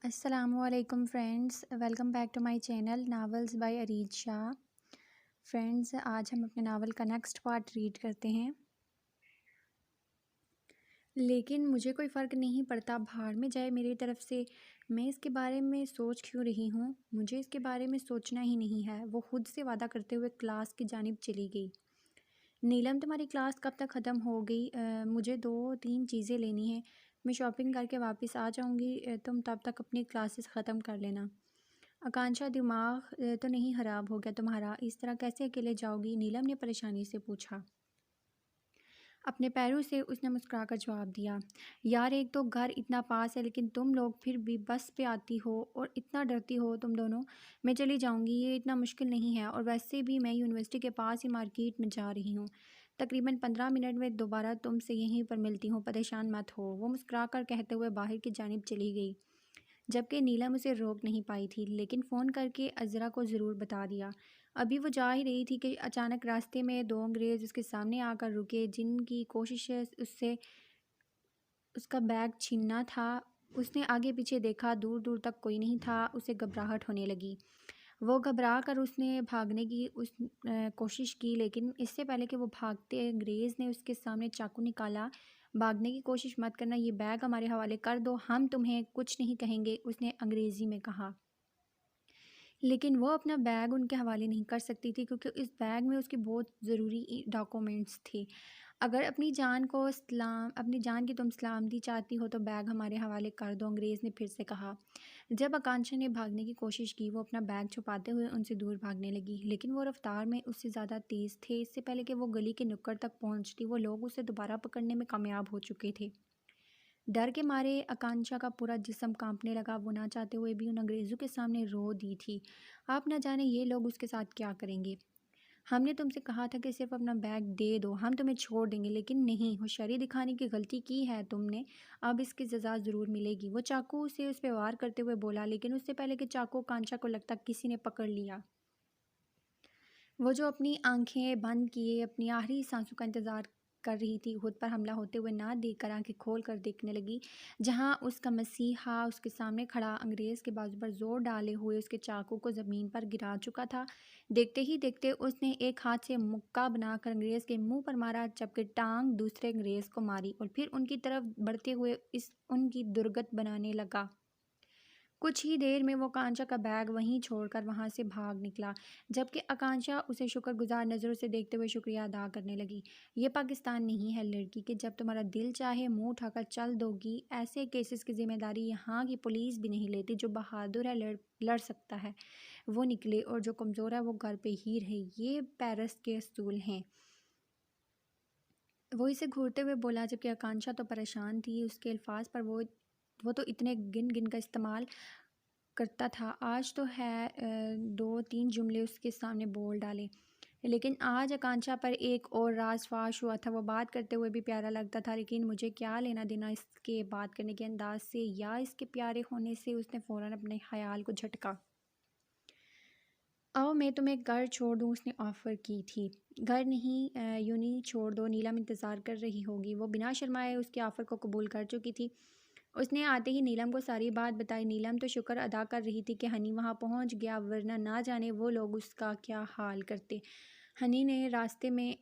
अस्सलामुअलैकुम friends, welcome back to my channel novels by Areej Shah. Friends, आज हम अपने नावल का नेक्स्ट पार्ट रीड करते हैं। लेकिन मुझे कोई फ़र्क नहीं पड़ता, भाड़ में जाए मेरी तरफ से। मैं इसके बारे में सोच क्यों रही हूँ? मुझे इसके बारे में सोचना ही नहीं है। वो खुद से वादा करते हुए क्लास की जानिब चली गई। नीलम, तुम्हारी क्लास कब तक ख़त्म हो गई? मुझे 2-3 चीज़ें लेनी है। मैं शॉपिंग करके वापस आ जाऊँगी। तुम तब तक अपनी क्लासेस ख़त्म कर लेना। आकांक्षा, दिमाग तो नहीं ख़राब हो गया तुम्हारा? इस तरह कैसे अकेले जाओगी? नीलम ने परेशानी से पूछा। अपने पैरों से उसने मुस्कुराकर जवाब दिया। यार, एक तो घर इतना पास है, लेकिन तुम लोग फिर भी बस पे आती हो और इतना डरती हो तुम दोनों। मैं चली जाऊंगी, ये इतना मुश्किल नहीं है, और वैसे भी मैं यूनिवर्सिटी के पास ही मार्केट में जा रही हूँ। तकरीबन 15 मिनट में दोबारा तुमसे यहीं पर मिलती हूँ, परेशान मत हो। वो मुस्कुराकर कहते हुए बाहर की जानिब चली गई, जबकि नीलम उसे रोक नहीं पाई थी, लेकिन फ़ोन करके अज़रा को ज़रूर बता दिया। अभी वो जा ही रही थी कि अचानक रास्ते में 2 अंग्रेज़ उसके सामने आकर रुके, जिनकी कोशिश उससे उसका बैग छीनना था। उसने आगे पीछे देखा, दूर दूर तक कोई नहीं था। उसे घबराहट होने लगी। वो घबरा कर उसने भागने की कोशिश की, लेकिन इससे पहले कि वो भागते, अंग्रेज़ ने उसके सामने चाकू निकाला। भागने की कोशिश मत करना, ये बैग हमारे हवाले कर दो, हम तुम्हें कुछ नहीं कहेंगे, उसने अंग्रेज़ी में कहा। लेकिन वो अपना बैग उनके हवाले नहीं कर सकती थी, क्योंकि इस बैग में उसके बहुत ज़रूरी डॉक्यूमेंट्स थे। अगर अपनी जान की तुम सलामती चाहती हो तो बैग हमारे हवाले कर दो, अंग्रेज़ ने फिर से कहा। जब आकांक्षा ने भागने की कोशिश की, वो अपना बैग छुपाते हुए उनसे दूर भागने लगी, लेकिन वो रफ्तार में उससे ज़्यादा तेज़ थे। इससे पहले कि वो गली के नुक्कड़ तक पहुंचती, वो लोग उसे दोबारा पकड़ने में कामयाब हो चुके थे। डर के मारे आकांक्षा का पूरा जिस्म कांपने लगा। वो ना चाहते हुए भी उन अंग्रेज़ों के सामने रो दी थी। आप ना जाने ये लोग उसके साथ क्या करेंगे। हमने तुमसे कहा था कि सिर्फ अपना बैग दे दो, हम तुम्हें छोड़ देंगे, लेकिन नहीं, होशियारी दिखाने की गलती की है तुमने। अब इसकी सज़ा ज़रूर मिलेगी। वो चाकू से उस पर वार करते हुए बोला, लेकिन उससे पहले कि चाकू आकांक्षा को लगता, किसी ने पकड़ लिया। वो जो अपनी आंखें बंद किए अपनी आखिरी सांसों का इंतज़ार कर रही थी, खुद पर हमला होते हुए ना देखकर आंखें खोल कर देखने लगी, जहां उसका मसीहा उसके सामने खड़ा अंग्रेज़ के बाजू पर जोर डाले हुए उसके चाकू को ज़मीन पर गिरा चुका था। देखते ही देखते उसने एक हाथ से मुक्का बनाकर अंग्रेज़ के मुंह पर मारा, जबकि टांग दूसरे अंग्रेज़ को मारी और फिर उनकी तरफ बढ़ते हुए उनकी दुर्गत बनाने लगा। कुछ ही देर में वो आकांक्षा का बैग वहीं छोड़कर वहां से भाग निकला, जबकि आकांक्षा उसे शुक्रगुजार नज़रों से देखते हुए शुक्रिया अदा करने लगी। ये पाकिस्तान नहीं है लड़की, कि जब तुम्हारा दिल चाहे मुंह उठाकर चल दोगी। ऐसे केसेस की जिम्मेदारी यहाँ की पुलिस भी नहीं लेती। जो बहादुर है लड़ सकता है, वो निकले, और जो कमज़ोर है वो घर पे ही रहे। ये पेरिस के असूल हैं। वो इसे घूरते हुए बोला, जबकि आकांक्षा तो परेशान थी। उसके अल्फाज पर वो तो इतने गिन गिन का इस्तेमाल करता था। आज तो है 2-3 जुमले उसके सामने बोल डाले, लेकिन आज आकांक्षा पर एक और राज फाश हुआ था। वो बात करते हुए भी प्यारा लगता था, लेकिन मुझे क्या लेना देना इसके बात करने के अंदाज से या इसके प्यारे होने से। उसने फ़ौरन अपने ख्याल को झटका। आओ मैं तुम्हें घर छोड़ दूँ, उसने ऑफ़र की थी। घर नहीं, यूं ही छोड़ दो, नीलम इंतज़ार कर रही होगी। वो बिना शर्माए उसके ऑफ़र को कबूल कर चुकी थी। उसने आते ही नीलम को सारी बात बताई। नीलम तो शुक्र अदा कर रही थी कि हनी वहाँ पहुँच गया, वरना ना जाने वो लोग उसका क्या हाल करते। हनी ने रास्ते में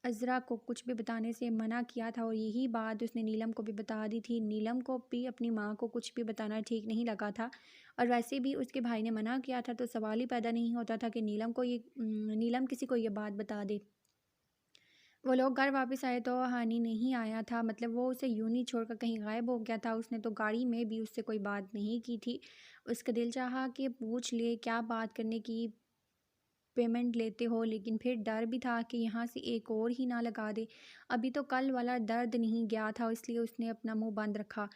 अज़रा को कुछ भी बताने से मना किया था, और यही बात उसने नीलम को भी बता दी थी। नीलम को भी अपनी माँ को कुछ भी बताना ठीक नहीं लगा था, और वैसे भी उसके भाई ने मना किया था, तो सवाल ही पैदा नहीं होता था कि नीलम किसी को ये बात बता दे। वो लोग घर वापस आए तो हानि नहीं आया था, मतलब वो उसे यूं ही छोड़कर कहीं गायब हो गया था। उसने तो गाड़ी में भी उससे कोई बात नहीं की थी। उसका दिल चाहा कि पूछ ले क्या बात करने की पेमेंट लेते हो, लेकिन फिर डर भी था कि यहाँ से एक और ही ना लगा दे। अभी तो कल वाला दर्द नहीं गया था, इसलिए उसने अपना मुंह बंद रखा।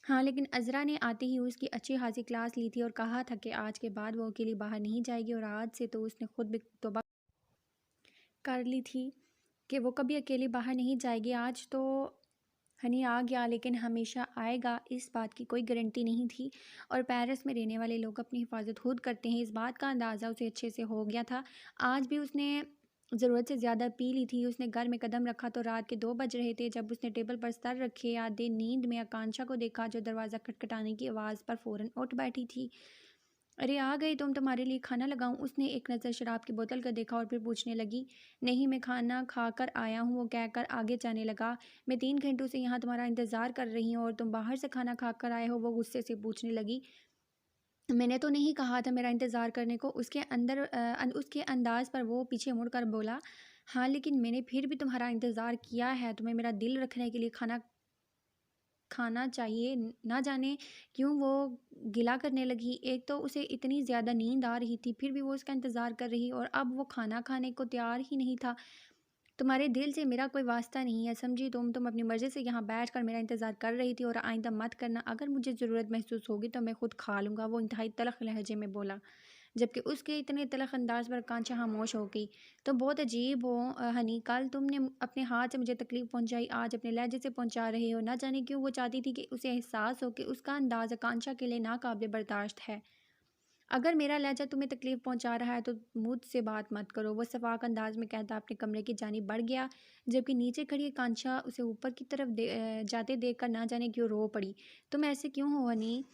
हाँ, लेकिन अज़रा ने आते ही उसकी अच्छी खासी क्लास ली थी और कहा था कि आज के बाद वो अकेली बाहर नहीं जाएगी, और आज से तो उसने खुद भी तौबा कर ली थी कि वो कभी अकेली बाहर नहीं जाएगी। आज तो हनी आ गया, लेकिन हमेशा आएगा इस बात की कोई गारंटी नहीं थी, और पेरिस में रहने वाले लोग अपनी हिफाजत खुद करते हैं, इस बात का अंदाज़ा उसे अच्छे से हो गया था। आज भी उसने ज़रूरत से ज़्यादा पी ली थी। उसने घर में कदम रखा तो रात के 2 बज रहे थे। जब उसने टेबल पर सर रखे आधे नींद में आकांक्षा को देखा, जो दरवाज़ा खटखटाने की आवाज़ पर फ़ौरन उठ बैठी थी। अरे आ गई तुम, तुम्हारे लिए खाना लगाऊं? उसने एक नज़र शराब की बोतल का देखा और फिर पूछने लगी। नहीं, मैं खाना खाकर आया हूँ, वो कहकर आगे जाने लगा। मैं 3 घंटों से यहाँ तुम्हारा इंतज़ार कर रही हूँ और तुम बाहर से खाना खाकर आए हो, वो गुस्से से पूछने लगी। मैंने तो नहीं कहा था मेरा इंतज़ार करने को। उसके अंदाज़ पर वो पीछे मुड़कर बोला। हाँ, लेकिन मैंने फिर भी तुम्हारा इंतज़ार किया है। तुम्हें मेरा दिल रखने के लिए खाना खाना चाहिए। ना जाने क्यों वो गिला करने लगी। एक तो उसे इतनी ज़्यादा नींद आ रही थी, फिर भी वो उसका इंतज़ार कर रही और अब वो खाना खाने को तैयार ही नहीं था। तुम्हारे दिल से मेरा कोई वास्ता नहीं है, समझी? तुम अपनी मर्ज़ी से यहाँ बैठकर मेरा इंतज़ार कर रही थी और आइंदा मत करना। अगर मुझे ज़रूरत महसूस होगी तो मैं खुद खा लूँगा, वो इंतहाई तल्ख़ लहजे में बोला। जबकि उसके इतने तल्ख़ अंदाज़ पर कांचा खामोश हो गई। तुम बहुत अजीब हो हनी, कल तुमने अपने हाथ से मुझे तकलीफ़ पहुँचाई, आज अपने लहजे से पहुँचा रहे हो। ना जाने क्यों वो चाहती थी कि उसे एहसास हो कि उसका अंदाज़ आकांक्षा के लिए नाकाबिले बर्दाश्त है। अगर मेरा लहजा तुम्हें तकलीफ़ पहुँचा रहा है तो मुझसे बात मत करो, वो सफाक अंदाज़ में कहता अपने कमरे की जानिब बढ़ गया। जबकि नीचे खड़ी आकांक्षा उसे ऊपर की तरफ जाते देखकर ना जाने क्यों रो पड़ी। तुम ऐसे क्यों हो हनी?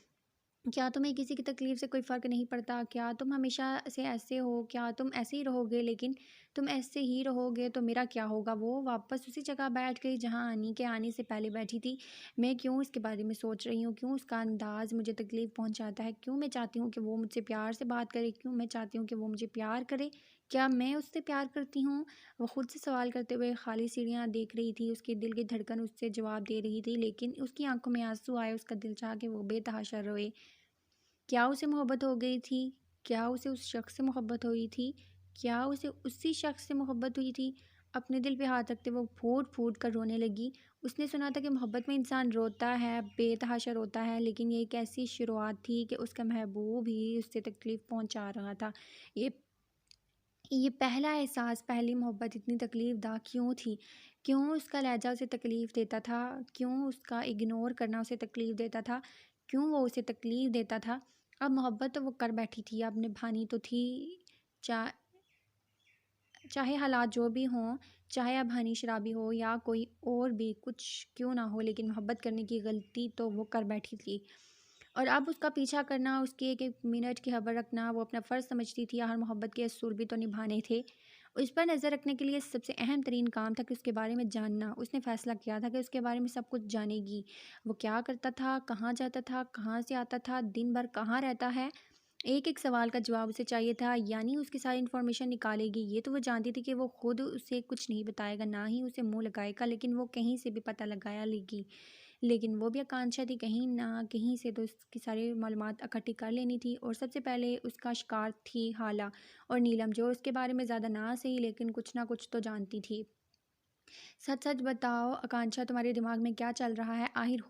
क्या तुम्हें किसी की तकलीफ़ से कोई फ़र्क नहीं पड़ता? क्या तुम हमेशा से ऐसे हो? क्या तुम ऐसे ही रहोगे? लेकिन तुम ऐसे ही रहोगे तो मेरा क्या होगा? वो वापस उसी जगह बैठ गई जहाँ अनी के आने से पहले बैठी थी। मैं क्यों इसके बारे में सोच रही हूँ? क्यों उसका अंदाज़ मुझे तकलीफ़ पहुँचाता है? क्यों मैं चाहती हूँ कि वो मुझसे प्यार से बात करे? क्यों मैं चाहती हूँ कि वो मुझे प्यार करे? क्या मैं उससे प्यार करती हूँ? वो खुद से सवाल करते हुए खाली सीढ़ियाँ देख रही थी। उसके दिल की धड़कन उससे जवाब दे रही थी, लेकिन उसकी आंखों में आंसू आए। उसका दिल चाहा कि वो बेतहाशा रोए। क्या उसे मोहब्बत हो गई थी? क्या उसे उस शख्स से मोहब्बत हुई थी? क्या उसे उसी शख्स से मोहब्बत हुई थी? अपने दिल पे हाथ रखते वो फूट-फूट कर रोने लगी। उसने सुना था कि मोहब्बत में इंसान रोता है, बेतहाशा रोता है, लेकिन ये एक ऐसी शुरुआत थी कि उसका महबूब ही उससे तकलीफ़ पहुँचा रहा था। ये ये पहला एहसास, पहली मोहब्बत इतनी तकलीफ़दा क्यों थी? क्यों उसका लहज़ा उसे तकलीफ़ देता था? क्यों उसका इग्नोर करना उसे तकलीफ़ देता था? क्यों वो उसे तकलीफ़ देता था? अब मोहब्बत तो वो कर बैठी थी, अब निभानी तो थी। चा चाहे हालात जो भी हों, चाहे अब हनी शराबी हो या कोई और भी कुछ क्यों ना हो, लेकिन मोहब्बत करने की गलती तो वो कर बैठी थी। और अब उसका पीछा करना, उसकी एक-एक मिनट की खबर रखना वो अपना फ़र्ज़ समझती थी। हर मोहब्बत के असूल भी तो निभाने थे। उस पर नज़र रखने के लिए सबसे अहम तरीन काम था कि उसके बारे में जानना। उसने फ़ैसला किया था कि उसके बारे में सब कुछ जानेगी। वो क्या करता था, कहाँ जाता था, कहाँ से आता था, दिन भर कहाँ रहता है। एक-एक सवाल का जवाब उसे चाहिए था, यानी उसकी सारी इन्फॉर्मेशन निकालेगी। ये तो वो जानती थी कि वो खुद उसे कुछ नहीं बताएगा, ना ही उसे मुँह लगाएगा, लेकिन वो कहीं से भी पता लगाया लेगी। लेकिन वो भी आकांक्षा थी, कहीं ना कहीं से तो उसकी सारी मालूमात इकट्ठी कर लेनी थी। और सबसे पहले उसका शिकार थी हाला और नीलम, जो उसके बारे में ज़्यादा ना सही लेकिन कुछ ना कुछ तो जानती थी। सच सच बताओ आकांक्षा, तुम्हारे दिमाग में क्या चल रहा है? आखिर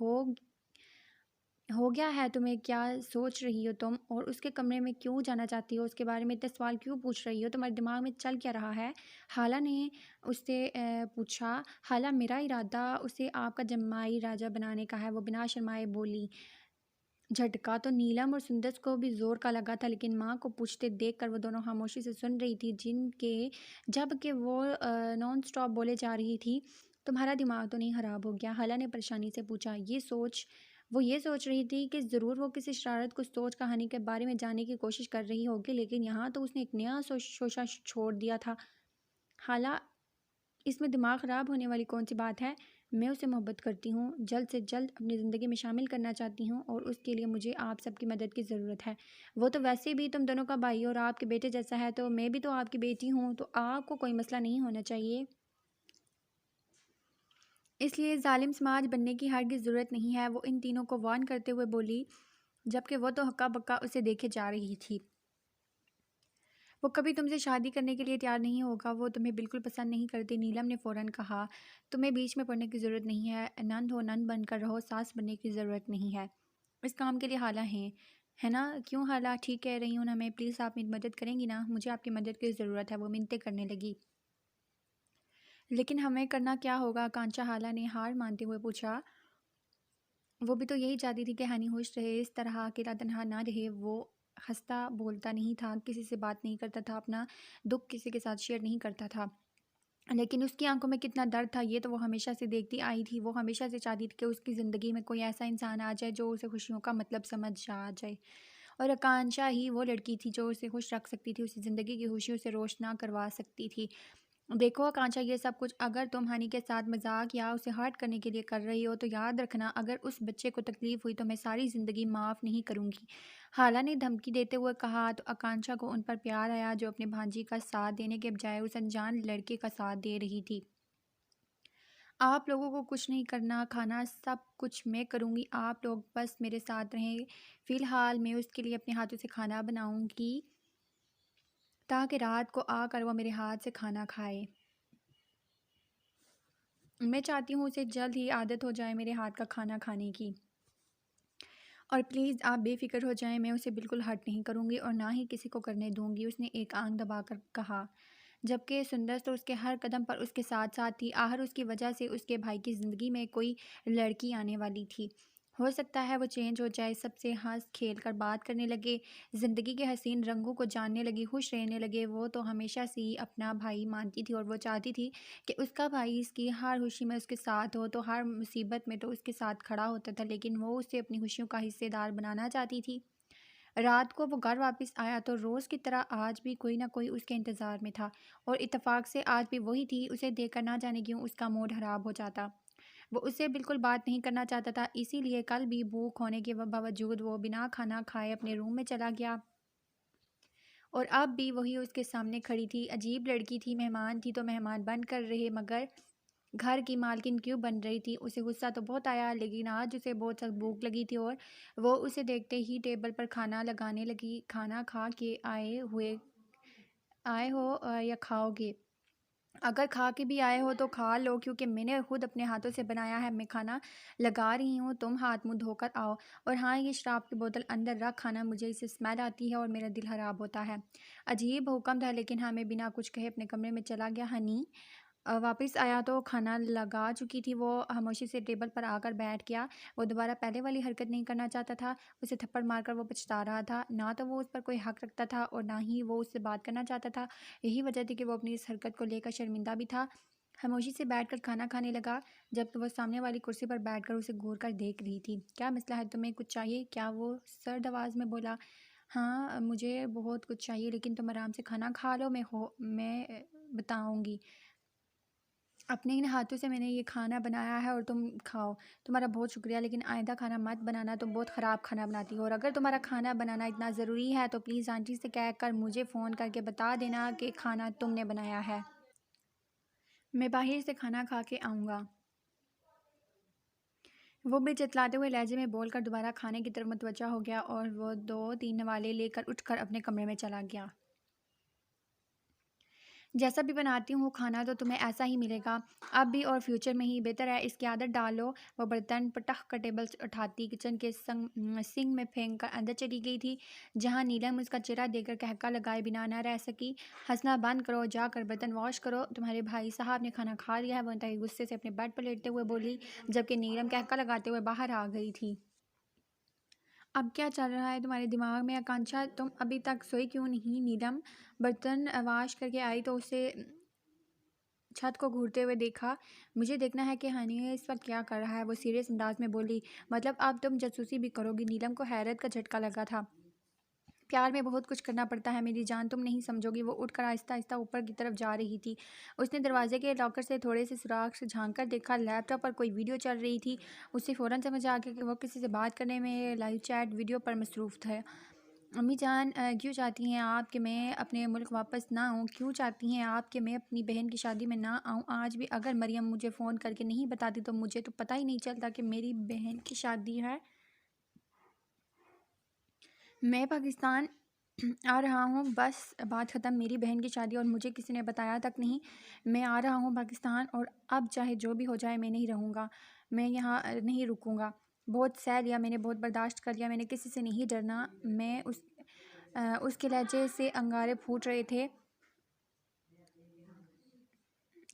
हो गया है तुम्हें? क्या सोच रही हो तुम? और उसके कमरे में क्यों जाना चाहती हो? उसके बारे में इतने सवाल क्यों पूछ रही हो? तुम्हारे दिमाग में चल क्या रहा है? हाला ने उससे पूछा। हाला, मेरा इरादा उसे आपका जमाई राजा बनाने का है, वो बिना शर्माए बोली। झटका तो नीलम और सुंदर को भी जोर का लगा था, लेकिन माँ को पूछते देखकर वो दोनों खामोशी से सुन रही थी, जिनके जबकि वो नॉन स्टॉप बोले जा रही थी। तुम्हारा दिमाग तो नहीं खराब हो गया? हाला ने परेशानी से पूछा। ये सोच रही थी कि ज़रूर वो किसी शरारत को सोच कहानी के बारे में जानने की कोशिश कर रही होगी, लेकिन यहाँ तो उसने एक नया शोशा छोड़ दिया था। हाला, इसमें दिमाग ख़राब होने वाली कौन-सी बात है? मैं उससे मोहब्बत करती हूँ, जल्द से जल्द अपनी ज़िंदगी में शामिल करना चाहती हूँ और उसके लिए मुझे आप सबकी मदद की ज़रूरत है। वो तो वैसे भी तुम दोनों का भाई और आपके बेटे जैसा है, तो मैं भी तो आपकी बेटी हूँ, तो आपको कोई मसला नहीं होना चाहिए। इसलिए ज़ालिम समाज बनने की हरगिज़ ज़रूरत नहीं है, वो इन तीनों को वार्न करते हुए बोली, जबकि वो तो हक्का-बक्का उसे देखे जा रही थी। वो कभी तुमसे शादी करने के लिए तैयार नहीं होगा, वो तुम्हें बिल्कुल पसंद नहीं करती। नीलम ने फ़ौरन कहा। तुम्हें बीच में पड़ने की ज़रूरत नहीं है, नंद हो नंद बनकर रहो, सास बनने की ज़रूरत नहीं है। इस काम के लिए हाला हैं, है ना? क्यों हाला, ठीक कह रही हूँ ना मैं? प्लीज़ आप मेरी मदद करेंगी ना? मुझे आपकी मदद की ज़रूरत है, वो मिन्नतें करने लगी। लेकिन हमें करना क्या होगा? कांचा हाला ने हार मानते हुए पूछा। वो भी तो यही चाहती थी कि हनी खुश रहे, इस तरह अकेला तनहा ना रहे। वो हँसता बोलता नहीं था, किसी से बात नहीं करता था, अपना दुःख किसी के साथ शेयर नहीं करता था। लेकिन उसकी आँखों में कितना दर्द था ये तो वो हमेशा से देखती आई थी। वो हमेशा से चाहती थी कि उसकी ज़िंदगी में कोई ऐसा इंसान आ जाए जो उसे खुशियों का मतलब समझ आ जाए। और आकांक्षा ही वो लड़की थी जो उसे खुश रख सकती थी, उसे ज़िंदगी की खुशियों से रोशना करवा सकती थी। देखो आकांक्षा, ये सब कुछ अगर तुम हनी के साथ मजाक या उसे हर्ट करने के लिए कर रही हो तो याद रखना, अगर उस बच्चे को तकलीफ हुई तो मैं सारी ज़िंदगी माफ़ नहीं करूँगी। हाला ने धमकी देते हुए कहा तो आकांक्षा को उन पर प्यार आया, जो अपने भांजी का साथ देने के बजाय उस अनजान लड़के का साथ दे रही थी। आप लोगों को कुछ नहीं करना, खाना सब कुछ मैं करूँगी, आप लोग बस मेरे साथ रहें। फ़िलहाल मैं उसके लिए अपने हाथों से खाना बनाऊँगी ताकि रात को आकर वो मेरे हाथ से खाना खाए। मैं चाहती हूँ उसे जल्द ही आदत हो जाए मेरे हाथ का खाना खाने की। और प्लीज़ आप बेफ़िक्र हो जाएँ, मैं उसे बिल्कुल हर्ट नहीं करूँगी और ना ही किसी को करने दूँगी, उसने एक आँख दबाकर कहा। जबकि सुंदर तो उसके हर कदम पर उसके साथ-साथ थी, आहर उसकी वजह से उसके भाई की ज़िंदगी में कोई लड़की आने वाली थी। हो सकता है वो चेंज हो जाए, सबसे हँस-खेल कर बात करने लगे, ज़िंदगी के हसीन रंगों को जानने लगी, खुश रहने लगे। वो तो हमेशा से ही अपना भाई मानती थी और वो चाहती थी कि उसका भाई इसकी हर खुशी में उसके साथ हो, तो हर मुसीबत में तो उसके साथ खड़ा होता था, लेकिन वो उसे अपनी खुशियों का हिस्सेदार बनाना चाहती थी। रात को वो घर वापस आया तो रोज़ की तरह आज भी कोई ना कोई उसके इंतज़ार में था और इत्तेफाक से आज भी वही थी। उसे देखकर ना जाने क्यों उसका मूड ख़राब हो जाता। वो उससे बिल्कुल बात नहीं करना चाहता था, इसीलिए कल भी भूख होने के बावजूद वो बिना खाना खाए अपने रूम में चला गया और अब भी वही उसके सामने खड़ी थी। अजीब लड़की थी, मेहमान थी तो मेहमान बनकर रहे, मगर घर की मालकिन क्यों बन रही थी? उसे गुस्सा तो बहुत आया, लेकिन आज उसे बहुत सख्त भूख लगी थी और वो उसे देखते ही टेबल पर खाना लगाने लगी। खाना खा के आए हो या खाओगे? अगर खा के भी आए हो तो खा लो, क्योंकि मैंने खुद अपने हाथों से बनाया है। मैं खाना लगा रही हूँ, तुम हाथ मुंह धोकर आओ। और हाँ, ये शराब की बोतल अंदर रख खाना, मुझे इससे स्मेल आती है और मेरा दिल खराब होता है। अजीब हुक्म था, लेकिन हाँ, मैं बिना कुछ कहे अपने कमरे में चला गया। हनी वापस आया तो खाना लगा चुकी थी। वो खामोशी से टेबल पर आकर बैठ गया। वो दोबारा पहले वाली हरकत नहीं करना चाहता था। उसे थप्पड़ मारकर वो पछता रहा था। ना तो वो उस पर कोई हक रखता था और ना ही वो उससे बात करना चाहता था। यही वजह थी कि वो अपनी इस हरकत को लेकर शर्मिंदा भी था। खामोशी से बैठकर खाना खाने लगा, जबकि वो सामने वाली कुर्सी पर बैठकर उसे घूर कर देख रही थी। क्या मसला है, तुम्हें कुछ चाहिए क्या? वो सर्द आवाज़ में बोला। हाँ, मुझे बहुत कुछ चाहिए, लेकिन तुम आराम से खाना खा लो, मैं बताऊंगी। अपने इन हाथों से मैंने ये खाना बनाया है और तुम खाओ। तुम्हारा बहुत शुक्रिया, लेकिन आइंदा खाना मत बनाना, तुम बहुत ख़राब खाना बनाती हो। और अगर तुम्हारा खाना बनाना इतना ज़रूरी है तो प्लीज़ आंटी से कह कर मुझे फ़ोन करके बता देना कि खाना तुमने बनाया है। मैं बाहर से खाना खा के आऊँगा। वो भी चिल्लाते हुए लहजे में बोलकर दोबारा खाने की तरफ मुतवज्जा हो गया और वो 2-3 नवाले लेकर उठकर अपने कमरे में चला गया। जैसा भी बनाती हूँ खाना तो तुम्हें ऐसा ही मिलेगा, अब भी और फ्यूचर में ही। बेहतर है इसकी आदत डालो। वो बर्तन पटख कर टेबल से उठाती किचन के सिंक में फेंक कर अंदर चली गई थी, जहाँ नीलम उसका चेहरा देखकर कहका लगाए बिना न रह सकी। हंसना बंद करो, जाकर बर्तन वॉश करो, तुम्हारे भाई साहब ने खाना खा लिया है, वो इंतहाई गुस्से से अपने बेड पर लेटते हुए बोली, जबकि नीलम कहका लगाते हुए बाहर आ गई थी। अब क्या चल रहा है तुम्हारे दिमाग में आकांक्षा? तुम अभी तक सोई क्यों नहीं? नीलम बर्तन वॉश करके आई तो उसे छत को घूरते हुए देखा। मुझे देखना है कि हनी इस वक्त क्या कर रहा है, वो सीरियस अंदाज में बोली। मतलब अब तुम जासूसी भी करोगी? नीलम को हैरत का झटका लगा था। प्यार में बहुत कुछ करना पड़ता है मेरी जान, तुम नहीं समझोगी। वो उठकर आहिस्ता आहिस्ता ऊपर की तरफ जा रही थी। उसने दरवाजे के लॉकर से थोड़े से सुराख से झांक कर देखा, लैपटॉप पर कोई वीडियो चल रही थी। उसे फ़ौरन समझ आ गया कि वो किसी से बात करने में लाइव चैट वीडियो पर मसरूफ़ थे। अम्मी जान, क्यों चाहती हैं आप कि मैं अपने मुल्क वापस ना आऊँ? क्यों चाहती हैं आप कि मैं अपनी बहन की शादी में ना आऊँ? आज भी अगर मरियम मुझे फ़ोन करके नहीं बताती तो मुझे तो पता ही नहीं चलता कि मेरी बहन की शादी है। मैं पाकिस्तान आ रहा हूँ, बस बात ख़त्म। मेरी बहन की शादी और मुझे किसी ने बताया तक नहीं। मैं आ रहा हूँ पाकिस्तान और अब चाहे जो भी हो जाए मैं नहीं रहूँगा। मैं यहाँ नहीं रुकूँगा। बहुत सह लिया मैंने, बहुत बर्दाश्त कर लिया मैंने, किसी से नहीं डरना। उसके लहजे से अंगारे फूट रहे थे।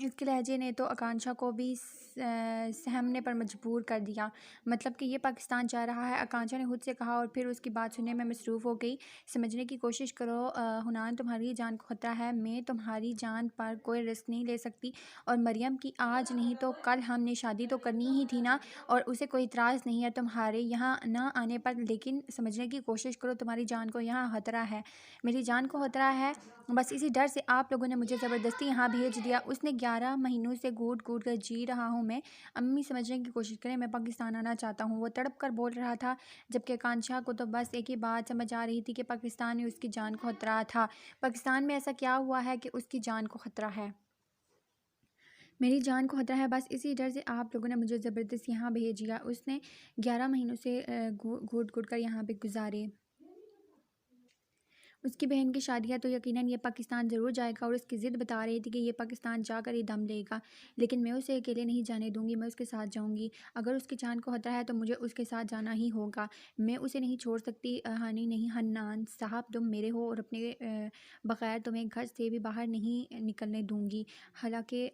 इसके लहजे ने तो आकांक्षा को भी सहमने पर मजबूर कर दिया। मतलब कि ये पाकिस्तान जा रहा है, आकांक्षा ने खुद से कहा और फिर उसकी बात सुनने में मसरूफ़ हो गई। समझने की कोशिश करो हुनान, तुम्हारी जान को ख़तरा है। मैं तुम्हारी जान पर कोई रिस्क नहीं ले सकती। और मरियम की आज नहीं तो कल हमने शादी तो करनी ही थी ना, और उसे कोई इतराज़ नहीं है तुम्हारे यहाँ ना आने पर। लेकिन समझने की कोशिश करो, तुम्हारी जान को यहाँ ख़तरा है, मेरी जान को ख़तरा है। बस इसी डर से आप लोगों ने मुझे ज़बरदस्ती यहाँ भेज दिया। उसने 11 महीनों से घूट घूट कर जी रहा हूँ मैं। अम्मी समझने की कोशिश करें, मैं पाकिस्तान आना चाहता हूँ, वो तड़प कर बोल रहा था। जबकि आकांक्षा को तो बस एक ही बात समझ आ रही थी कि पाकिस्तान में उसकी जान को खतरा था। पाकिस्तान में ऐसा क्या हुआ है कि उसकी जान को खतरा है? मेरी जान को खतरा है, बस इसी डर से आप लोगों ने मुझे ज़बरदस्ती यहाँ भेज दिया। उसने 11 महीनों से घूट घूट कर यहाँ पे गुजारे। उसकी बहन की शादी है तो यकीनन ये पाकिस्तान ज़रूर जाएगा, और उसकी ज़िद बता रही थी कि ये पाकिस्तान जाकर ही दम लेगा। लेकिन मैं उसे अकेले नहीं जाने दूंगी, मैं उसके साथ जाऊंगी। अगर उसकी जान को खतरा है तो मुझे उसके साथ जाना ही होगा। मैं उसे नहीं छोड़ सकती। हानि नहीं, हन्नान साहब तुम मेरे हो, और अपने बग़ैर तुम्हें घर से भी बाहर नहीं निकलने दूंगी, हालांकि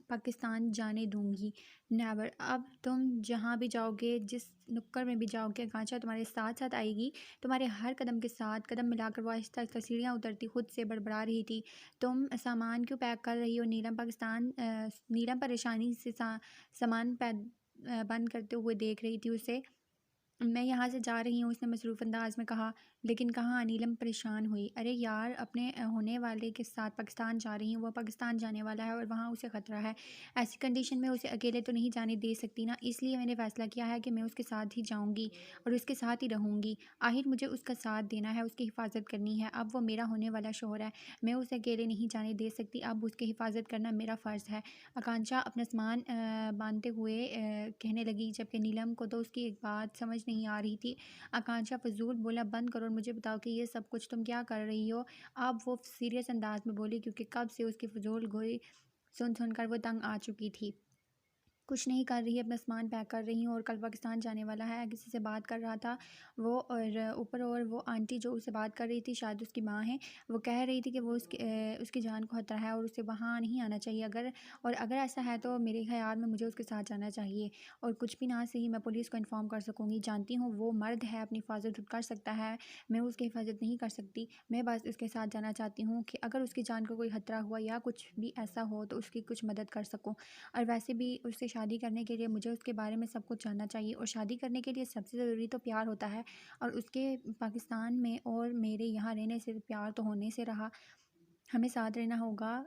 पाकिस्तान जाने दूंगी नेवर। अब तुम जहाँ भी जाओगे, जिस नुक्कड़ में भी जाओगे, आकांक्षा तुम्हारे साथ साथ आएगी। तुम्हारे हर कदम के साथ कदम मिलाकर वो आहिस्ता आहिस्ता सीढ़ियाँ उतरती खुद से बड़बड़ा रही थी। तुम सामान क्यों पैक कर रही हो? नीलम परेशानी से सामान बंद करते हुए देख रही थी उसे। मैं यहाँ से जा रही हूँ, उसने मसरूफ़ अंदाज में कहा। लेकिन कहाँ? नीलम परेशान हुई। अरे यार, अपने होने वाले के साथ पाकिस्तान जा रही हूँ, वो पाकिस्तान जाने वाला है और वहाँ उसे ख़तरा है। ऐसी कंडीशन में उसे अकेले तो नहीं जाने दे सकती ना, इसलिए मैंने फ़ैसला किया है कि मैं उसके साथ ही जाऊँगी और उसके साथ ही रहूँगी। आखिर मुझे उसका साथ देना है, उसकी हिफाजत करनी है। अब वो मेरा होने वाला शौहर है, मैं उसे अकेले नहीं जाने दे सकती। अब उसकी हिफाजत करना मेरा फ़र्ज़ है। आकांक्षा अपना सामान बांधते हुए कहने लगी, जबकि नीलम को तो उसकी एक बात समझ नहीं आ रही थी। आकांक्षा फजूल बोला, बंद करो और मुझे बताओ कि ये सब कुछ तुम क्या कर रही हो? अब वो सीरियस अंदाज में बोली, क्योंकि कब से उसकी फजूल गोई सुन सुनकर वो तंग आ चुकी थी। कुछ नहीं कर रही, अपना सामान पैक कर रही हूँ और कल पाकिस्तान जाने वाला है। किसी से बात कर रहा था वो, और ऊपर और वो आंटी जो उससे बात कर रही थी, शायद उसकी माँ है, वो कह रही थी कि वो उसकी जान को खतरा है और उसे वहाँ नहीं आना चाहिए। अगर ऐसा है तो मेरे ख्याल में मुझे उसके साथ जाना चाहिए, और कुछ भी ना सही मैं पुलिस को इन्फॉर्म कर सकूँगी। जानती हूँ वो मर्द है, अपनी हिफाजत खुद कर सकता है, मैं उसकी हिफाजत नहीं कर सकती। मैं बस उसके साथ जाना चाहती हूँ कि अगर उसकी जान को कोई खतरा हुआ या कुछ भी ऐसा हो तो उसकी कुछ मदद कर सकूँ। और वैसे भी उससे शादी करने के लिए मुझे उसके बारे में सब कुछ जानना चाहिए, और शादी करने के लिए सबसे ज़रूरी तो प्यार होता है, और उसके पाकिस्तान में और मेरे यहाँ रहने से प्यार तो होने से रहा। हमें साथ रहना होगा,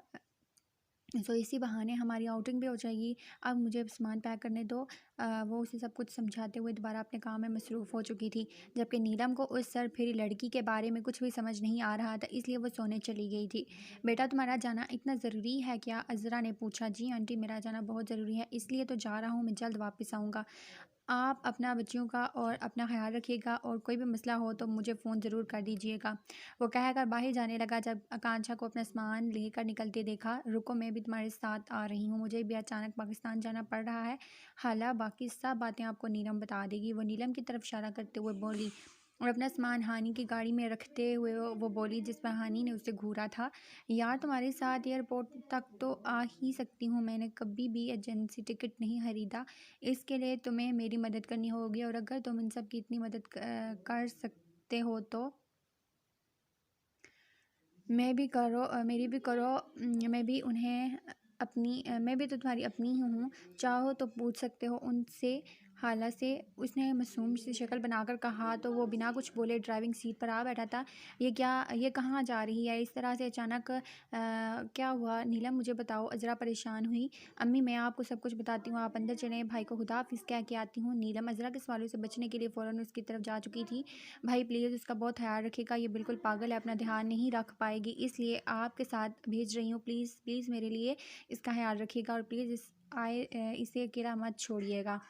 तो इसी बहाने हमारी आउटिंग भी हो जाएगी। अब मुझे सामान पैक करने दो। वो उसे सब कुछ समझाते हुए दोबारा अपने काम में मसरूफ़ हो चुकी थी, जबकि नीलम को उस सरफिरी लड़की के बारे में कुछ भी समझ नहीं आ रहा था, इसलिए वो सोने चली गई थी। बेटा, तुम्हारा जाना इतना ज़रूरी है क्या? अज़रा ने पूछा। जी आंटी, मेरा जाना बहुत ज़रूरी है, इसलिए तो जा रहा हूँ, मैं जल्द वापस आऊँगा। आप अपना बच्चियों का और अपना ख्याल रखिएगा, और कोई भी मसला हो तो मुझे फ़ोन ज़रूर कर दीजिएगा। वो कहकर बाहर जाने लगा। जब आकांक्षा को अपना सामान लेकर निकलते देखा, रुको, मैं भी तुम्हारे साथ आ रही हूँ, मुझे भी अचानक पाकिस्तान जाना पड़ रहा है। हाला बाकी सब बातें आपको नीलम बता देगी, वो नीलम की तरफ इशारा करते हुए बोली, और अपना सामान हानि की गाड़ी में रखते हुए वो बोली, जिस पर हानि ने उसे घूरा था। यार, तुम्हारे साथ एयरपोर्ट तक तो आ ही सकती हूँ, मैंने कभी भी एजेंसी टिकट नहीं खरीदा, इसके लिए तुम्हें मेरी मदद करनी होगी, और अगर तुम इन सब की इतनी मदद कर सकते हो तो मैं भी करो, मेरी भी करो। मैं भी उन्हें मैं भी तो तुम्हारी अपनी ही हूँ, चाहो तो पूछ सकते हो उनसे। हाला से उसने मासूम सी शक्ल बनाकर कहा, तो वो बिना कुछ बोले ड्राइविंग सीट पर आ बैठा था। ये कहाँ जा रही है इस तरह से अचानक? क्या हुआ नीलम, मुझे बताओ, ज़रा परेशान हुई। अम्मी, मैं आपको सब कुछ बताती हूँ, आप अंदर चलें, भाई को खुदा हाफिज़ कह के आती हूँ। नीलम अज़रा के सवालों से बचने के लिए फ़ौरन उसकी तरफ जा चुकी थी। भाई प्लीज़ उसका बहुत ख्याल रखिएगा, ये बिल्कुल पागल है, अपना ध्यान नहीं रख पाएगी, इसलिए आपके साथ भेज रही हूँ। प्लीज़ प्लीज़ मेरे लिए इसका ख्याल रखिएगा, और प्लीज़ इसे अकेला मत छोड़िएगा।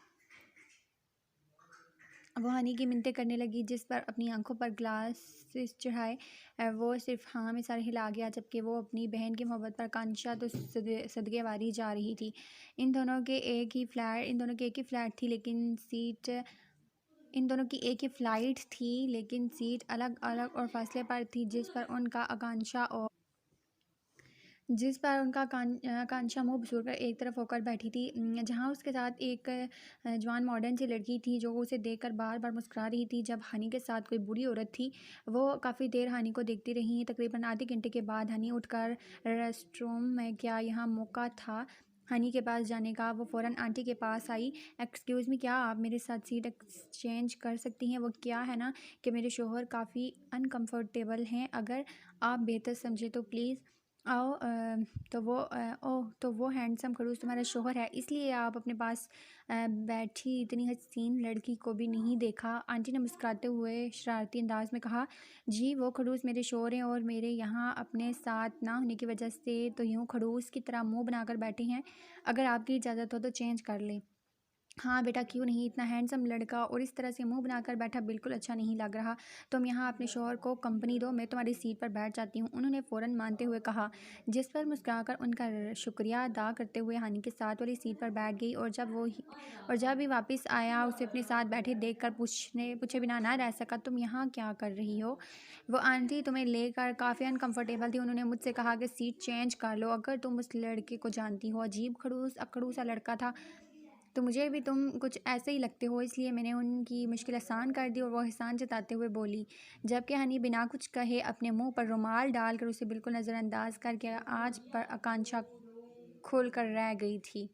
वो हनी की मिन्नतें करने लगी, जिस पर अपनी आंखों पर ग्लासेस चढ़ाए वो सिर्फ हाँ में सर हिला गया, जबकि वो अपनी बहन की मोहब्बत पर कांशा तो सदके वारी जा रही थी। इन दोनों की एक ही फ्लैट थी, लेकिन सीट इन दोनों की एक ही फ़्लाइट थी, लेकिन सीट अलग अलग और फासले पर थी, जिस पर उनका आकांक्षा और जिस पर उनका कांचा मुँह बसूरकर एक तरफ होकर बैठी थी, जहाँ उसके साथ एक जवान मॉडर्न सी लड़की थी जो उसे देखकर बार-बार मुस्कुरा रही थी। जब हनी के साथ कोई बूढ़ी औरत थी, वो काफ़ी देर हनी को देखती रहीं। तकरीबन आधे घंटे के बाद हनी उठकर रेस्टरूम में गया। यहाँ मौका था हनी के पास जाने का। वो फ़ौरन आंटी के पास आई। "एक्सक्यूज़ मी, क्या आप मेरे साथ सीट एक्सचेंज कर सकती हैं? वो क्या है ना कि मेरे शौहर काफ़ी अनकम्फ़र्टेबल हैं। अगर आप बेहतर समझें तो प्लीज़ आओ।" ओह! तो वो हैंडसम खड़ूस तुम्हारा शौहर है, इसलिए आप अपने पास बैठी इतनी हसीन लड़की को भी नहीं देखा? आंटी ने मुस्कुराते हुए शरारती अंदाज में कहा। जी, वो खड़ूस मेरे शौहर हैं और मेरे यहाँ अपने साथ ना होने की वजह से तो यूँ खड़ूस की तरह मुँह बनाकर बैठे हैं। अगर आपकी इजाज़त हो तो चेंज कर लें। हाँ बेटा, क्यों नहीं? इतना हैंडसम लड़का और इस तरह से मुंह बनाकर बैठा बिल्कुल अच्छा नहीं लग रहा। तुम यहाँ अपने शौहर को कंपनी दो, मैं तुम्हारी सीट पर बैठ जाती हूँ, उन्होंने फ़ौरन मानते हुए कहा। जिस पर मुस्कुराकर उनका शुक्रिया अदा करते हुए हानि के साथ वाली सीट पर बैठ गई। और जब भी वापस आया उसे अपने साथ बैठे देखकर पूछे बिना ना रह सका। तुम यहाँ क्या कर रही हो? वो आंटी तुम्हें लेकर काफ़ी अनकंफर्टेबल थी, उन्होंने मुझसे कहा कि सीट चेंज कर लो। अगर तुम उस लड़के को जानती हो, अजीब खड़ूस अकड़ू सा लड़का था, तो मुझे भी तुम कुछ ऐसे ही लगते हो, इसलिए मैंने उनकी मुश्किल आसान कर दी। और वो एहसान जताते हुए बोली, जबकि हनी बिना कुछ कहे अपने मुंह पर रुमाल डालकर उसे बिल्कुल नज़रअंदाज करके आज पर आकांक्षा खुल कर रह गई थी।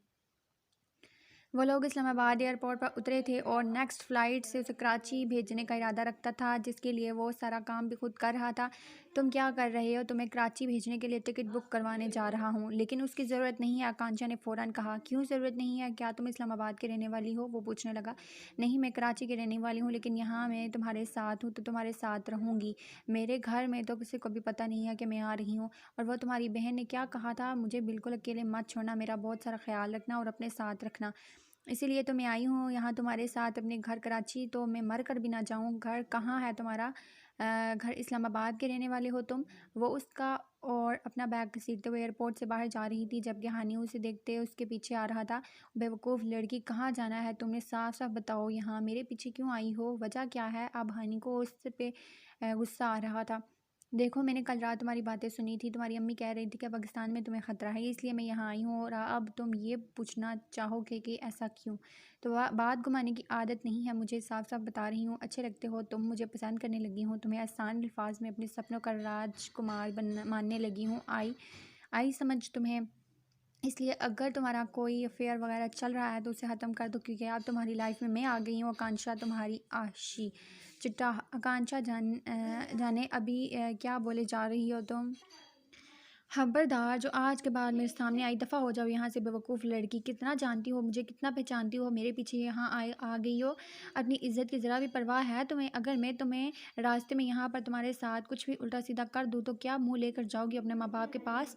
वो लोग इस्लामाबाद एयरपोर्ट पर उतरे थे और नेक्स्ट फ़्लाइट से उसे कराची भेजने का इरादा रखता था, जिसके लिए वो सारा काम भी खुद कर रहा था। तुम क्या कर रहे हो? तुम्हें कराची भेजने के लिए टिकट बुक करवाने जा रहा हूँ। लेकिन उसकी ज़रूरत नहीं है, आकांक्षा ने फ़ौरन कहा। क्यों ज़रूरत नहीं है? क्या तुम इस्लामाबाद के रहने वाली हो? वो पूछने लगा। नहीं, मैं कराची की रहने वाली हूँ, लेकिन यहाँ मैं तुम्हारे साथ हूँ तो तुम्हारे साथ रहूँगी। मेरे घर में तो किसी को भी पता नहीं है कि मैं आ रही हूँ। और वो तुम्हारी बहन ने क्या कहा था? मुझे बिल्कुल अकेले मत छोड़ना, मेरा बहुत सारा ख्याल रखना और अपने साथ रखना। इसीलिए तो मैं आई हूँ यहाँ तुम्हारे साथ अपने घर कराची, तो मैं मर कर भी ना जाऊँ। घर कहाँ है तुम्हारा? घर इस्लामाबाद के रहने वाले हो तुम? वो उसका और अपना बैग घसीटते हुए एयरपोर्ट से बाहर जा रही थी, जबकि हानि उसे देखते उसके पीछे आ रहा था। बेवकूफ़ लड़की, कहाँ जाना है तुमने? साफ साफ बताओ, यहाँ मेरे पीछे क्यों आई हो? वजह क्या है? अब हानि को उस पे गुस्सा आ रहा था। देखो, मैंने कल रात तुम्हारी बातें सुनी थी। तुम्हारी अम्मी कह रही थी कि पाकिस्तान में तुम्हें ख़तरा है, इसलिए मैं यहाँ आई हूँ। और अब तुम ये पूछना चाहोगे कि ऐसा क्यों? तो बात घुमाने की आदत नहीं है मुझे, साफ साफ बता रही हूँ। अच्छे लगते हो तुम, मुझे पसंद करने लगी हूँ, तुम्हें आसान अल्फाज में अपने सपनों का राजकुमार मानने लगी हूँ। आई आई समझ तुम्हें। इसलिए अगर तुम्हारा कोई अफेयर वगैरह चल रहा है तो उसे ख़त्म कर दो, क्योंकि अब तुम्हारी लाइफ में मैं आ गई हूँ। आकांक्षा तुम्हारी आशी चिट्टा। आकांक्षा जाने अभी क्या बोले जा रही हो तुम? खबरदार, जो आज के बाद मेरे सामने आई, दफ़ा हो जाओ यहाँ से। बेवकूफ़ लड़की, कितना जानती हो मुझे, कितना पहचानती हो? मेरे पीछे यहाँ आ गई हो। अपनी इज्जत की ज़रा भी परवाह है तुम्हें? अगर मैं तुम्हें रास्ते में यहाँ पर तुम्हारे साथ कुछ भी उल्टा सीधा कर दूँ तो क्या मुंह लेकर जाओगी अपने माँ बाप के पास?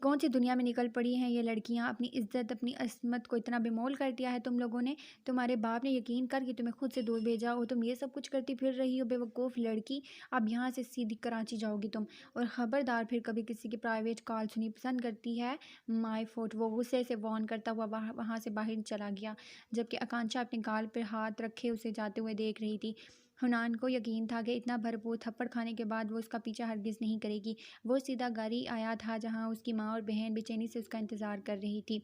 कौन सी दुनिया में निकल पड़ी हैं ये लड़कियां? अपनी इज्जत, अपनी असमत को इतना बेमोल कर दिया है तुम लोगों ने। तुम्हारे बाप ने यकीन करके तुम्हें खुद से दूर भेजा और तुम ये सब कुछ करती फिर रही हो। बेवकूफ़ लड़की, अब यहाँ से सीधी कराची जाओगी तुम। और ख़बरदार, फिर कभी किसी की प्राइवेट कॉल सुनी पसंद करती है माय फुट। वो गुस्से से वॉर्न करता हुआ वहाँ से बाहर चला गया, जबकि आकांक्षा अपने गाल पर हाथ रखे उसे जाते हुए देख रही थी। हुनान को यकीन था कि इतना भरपूर थप्पड़ खाने के बाद वो उसका पीछा हरगिज़ नहीं करेगी। वो सीधा घर ही आया था, जहाँ उसकी माँ और बहन बेचैनी से उसका इंतज़ार कर रही थी।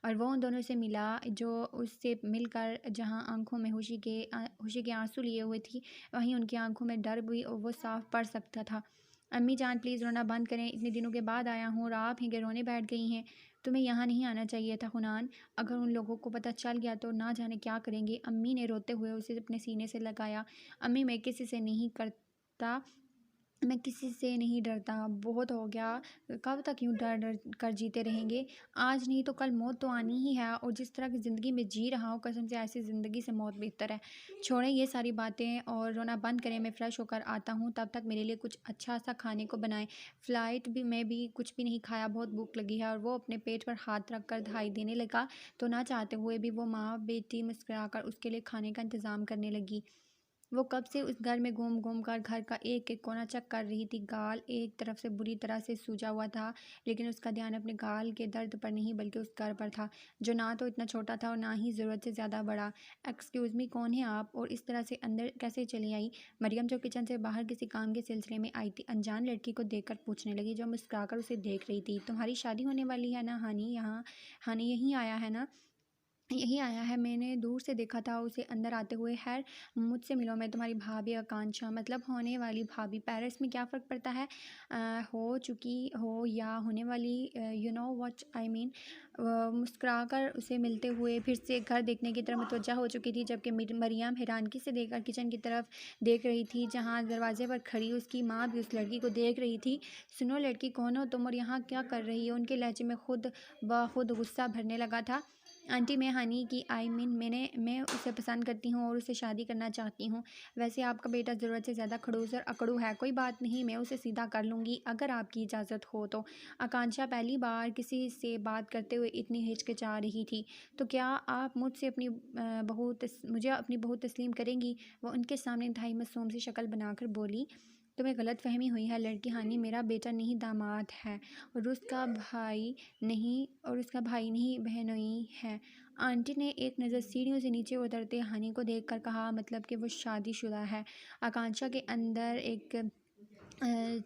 और वो उन दोनों से मिला, जो उससे मिलकर जहाँ आंखों में खुशी के आंसू लिए हुए थी, वहीं उनकी आंखों में डर भी वो साफ पड़ सकता था। अम्मी जान, प्लीज़ रोना बंद करें, इतने दिनों के बाद आया हूँ और आप ही के रोने बैठ गई हैं। तुम्हें यहाँ नहीं आना चाहिए था हुनान। अगर उन लोगों को पता चल गया तो ना जाने क्या करेंगे। अम्मी ने रोते हुए उसे अपने सीने से लगाया। अम्मी, मैं किसी से नहीं करता, मैं किसी से नहीं डरता। बहुत हो गया, कब तक यूँ डर डर कर जीते रहेंगे? आज नहीं तो कल मौत तो आनी ही है, और जिस तरह की ज़िंदगी में जी रहा हूँ, कसम से ऐसी ज़िंदगी से मौत बेहतर है। छोड़ें ये सारी बातें और रोना बंद करें, मैं फ़्रेश होकर आता हूँ, तब तक मेरे लिए कुछ अच्छा सा खाने को बनाएं। फ़्लाइट भी में भी कुछ भी नहीं खाया, बहुत भूख लगी है। और वो अपने पेट पर हाथ रख कर दहाई देने लगा, तो ना चाहते हुए भी वो माँ बेटी मुस्कुराकर उसके लिए खाने का इंतज़ाम करने लगी। वो कब से उस घर में घूम घूम कर घर का एक एक कोना चेक कर रही थी। गाल एक तरफ से बुरी तरह से सूजा हुआ था, लेकिन उसका ध्यान अपने गाल के दर्द पर नहीं बल्कि उस घर पर था, जो ना तो इतना छोटा था और ना ही ज़रूरत से ज़्यादा बड़ा। एक्सक्यूज़ मी, कौन है आप, और इस तरह से अंदर कैसे चली आई? मरियम, जो किचन से बाहर किसी काम के सिलसिले में आई थी, अनजान लड़की को देखकर पूछने लगी, जो मुस्कुराकर उसे देख रही थी। तुम्हारी शादी होने वाली है ना हानी? यहाँ हानी यहीं आया है ना? यही आया है, मैंने दूर से देखा था उसे अंदर आते हुए। खैर, मुझसे मिलो, मैं तुम्हारी भाभी आकांक्षा, मतलब होने वाली भाभी। पेरिस में क्या फ़र्क पड़ता है, हो चुकी हो या होने वाली, you know what I mean. मुस्कुराकर उसे मिलते हुए फिर से घर देखने की तरफ मुतवज्जा हो चुकी थी, जबकि मरियम हैरानगी से देखकर किचन की तरफ देख रही थी, जहाँ दरवाजे पर खड़ी उसकी माँ भी उस लड़की को देख रही थी। सुनो लड़की, कौन हो तुम और यहाँ क्या कर रही हो? उनके लहजे में खुद ब खुद गुस्सा भरने लगा था। आंटी, मैं हनी की मैं उसे पसंद करती हूँ और उससे शादी करना चाहती हूँ। वैसे आपका बेटा ज़रूरत से ज़्यादा खड़ूस और अकड़ू है। कोई बात नहीं, मैं उसे सीधा कर लूँगी अगर आपकी इजाज़त हो तो। आकांक्षा पहली बार किसी से बात करते हुए इतनी हिचकिचा रही थी। तो क्या आप मुझे अपनी बहू तस्लीम करेंगी? वो उनके सामने इंतहाई मासूम सी शक्ल बनाकर बोली। तुम्हें गलत फहमी हुई है लड़की। हानि मेरा बेटा नहीं, दामाद है, और उसका भाई नहीं बहनोई है। आंटी ने एक नज़र सीढ़ियों से नीचे उतरते हानि को देखकर कहा, मतलब कि वो शादीशुदा है। आकांक्षा के अंदर एक अ,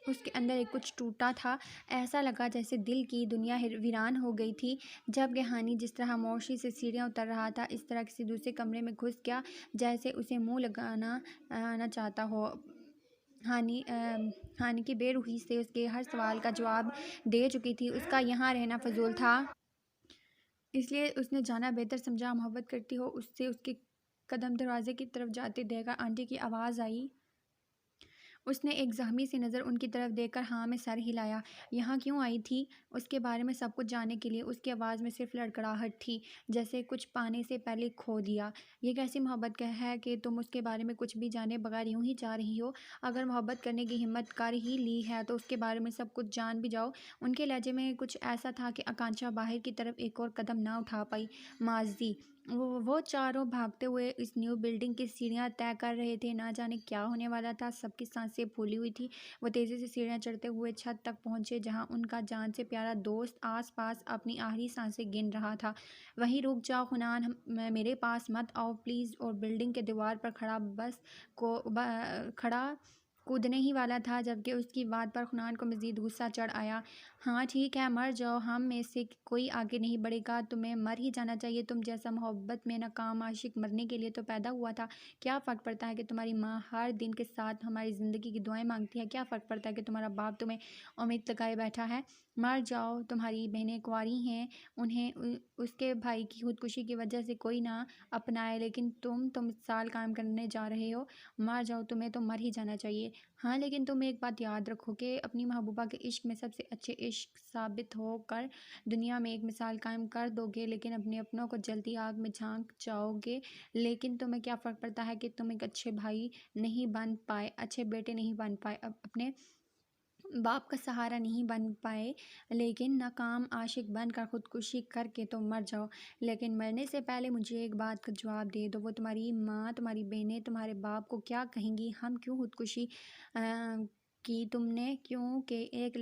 उसके अंदर एक कुछ टूटा था। ऐसा लगा जैसे दिल की दुनिया वीरान हो गई थी। जब हानि जिस तरह खामोशी से सीढ़ियाँ उतर रहा था, इस तरह किसी दूसरे कमरे में घुस गया जैसे उसे मुंह लगाना ना चाहता हो। हानि की बेरुखी से उसके हर सवाल का जवाब दे चुकी थी। उसका यहाँ रहना फजूल था, इसलिए उसने जाना बेहतर समझा। मोहब्बत करती हो उससे, उसके कदम दरवाजे की तरफ जाते देखकर आंटी की आवाज़ आई। उसने एक ज़ख्मी सी नज़र उनकी तरफ देखकर हाँ में सर हिलाया। यहाँ क्यों आई थी? उसके बारे में सब कुछ जानने के लिए। उसकी आवाज़ में सिर्फ लड़खड़ाहट थी, जैसे कुछ पाने से पहले खो दिया। ये कैसी मोहब्बत है कि तुम उसके बारे में कुछ भी जाने बगैर यूं ही जा रही हो? अगर मोहब्बत करने की हिम्मत कर ही ली है तो उसके बारे में सब कुछ जान भी जाओ। उनके लहजे में कुछ ऐसा था कि आकांक्षा बाहर की तरफ एक और कदम ना उठा पाई। माजी, वो चारों भागते हुए इस न्यू बिल्डिंग की सीढ़ियां तय कर रहे थे। ना जाने क्या होने वाला था, सबकी सांसें फूली हुई थी। वो तेज़ी से सीढ़ियां चढ़ते हुए छत तक पहुंचे, जहां उनका जान से प्यारा दोस्त आसपास अपनी आखिरी सांसें गिन रहा था। वहीं रुक जाओ खुनान, मेरे पास मत आओ प्लीज़। और बिल्डिंग के दीवार पर खड़ा कूदने ही वाला था, जबकि उसकी बात पर खुनान को मज़ीद गुस्सा चढ़ आया। हाँ ठीक है, मर जाओ, हम में से कोई आगे नहीं बढ़ेगा। तुम्हें मर ही जाना चाहिए। तुम जैसा मोहब्बत में नाकाम आशिक मरने के लिए तो पैदा हुआ था। क्या फ़र्क पड़ता है कि तुम्हारी माँ हर दिन के साथ हमारी ज़िंदगी की दुआएं मांगती है? क्या फ़र्क पड़ता है कि तुम्हारा बाप तुम्हें उम्मीद लगाए बैठा है? मर जाओ। तुम्हारी बहनें कुंवारी हैं, उन्हें उसके भाई की खुदकुशी की वजह से कोई ना अपनाए, लेकिन तुम मिसाल कायम करने जा रहे हो। मर जाओ, तुम्हें तो मर ही जाना चाहिए। हाँ, लेकिन तुम एक बात याद रखो कि अपनी महबूबा के इश्क में सबसे अच्छे इश्क साबित होकर दुनिया में एक मिसाल कायम कर दोगे, लेकिन अपने अपनों को जल्दी आग में झांक जाओगे। लेकिन तुम्हें क्या फ़र्क पड़ता है कि तुम एक अच्छे भाई नहीं बन पाए, अच्छे बेटे नहीं बन पाए, अपने बाप का सहारा नहीं बन पाए, लेकिन नाकाम आशिक बनकर खुदकुशी करके तो मर जाओ। लेकिन मरने से पहले मुझे एक बात का जवाब दे दो, वो तुम्हारी माँ, तुम्हारी बहनें, तुम्हारे बाप को क्या कहेंगी? हम क्यों खुदकुशी की तुमने? क्योंकि एक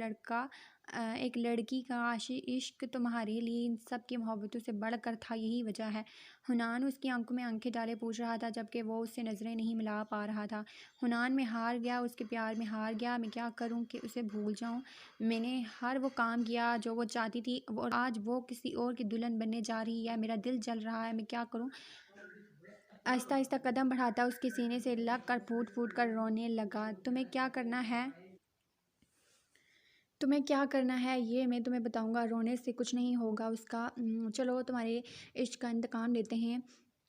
लड़की का इश्क तुम्हारे लिए इन सब की मोहब्बतों से बढ़कर था, यही वजह है। हुनान उसकी आंखों में आंखें डाले पूछ रहा था, जबकि वो उससे नज़रें नहीं मिला पा रहा था। हुनान, में हार गया, उसके प्यार में हार गया। मैं क्या करूं कि उसे भूल जाऊं? मैंने हर वो काम किया जो वो चाहती थी, और आज वो किसी और की दुल्हन बनने जा रही है। मेरा दिल जल रहा है, मैं क्या करूं? आहिस्ता आहिस्ता कदम बढ़ाता उसके सीने से लग कर फूट फूट कर रोने लगा। तुम्हें क्या करना है ये मैं तुम्हें बताऊंगा। रोने से कुछ नहीं होगा उसका। चलो तुम्हारे इश्क का इंतकाम लेते हैं।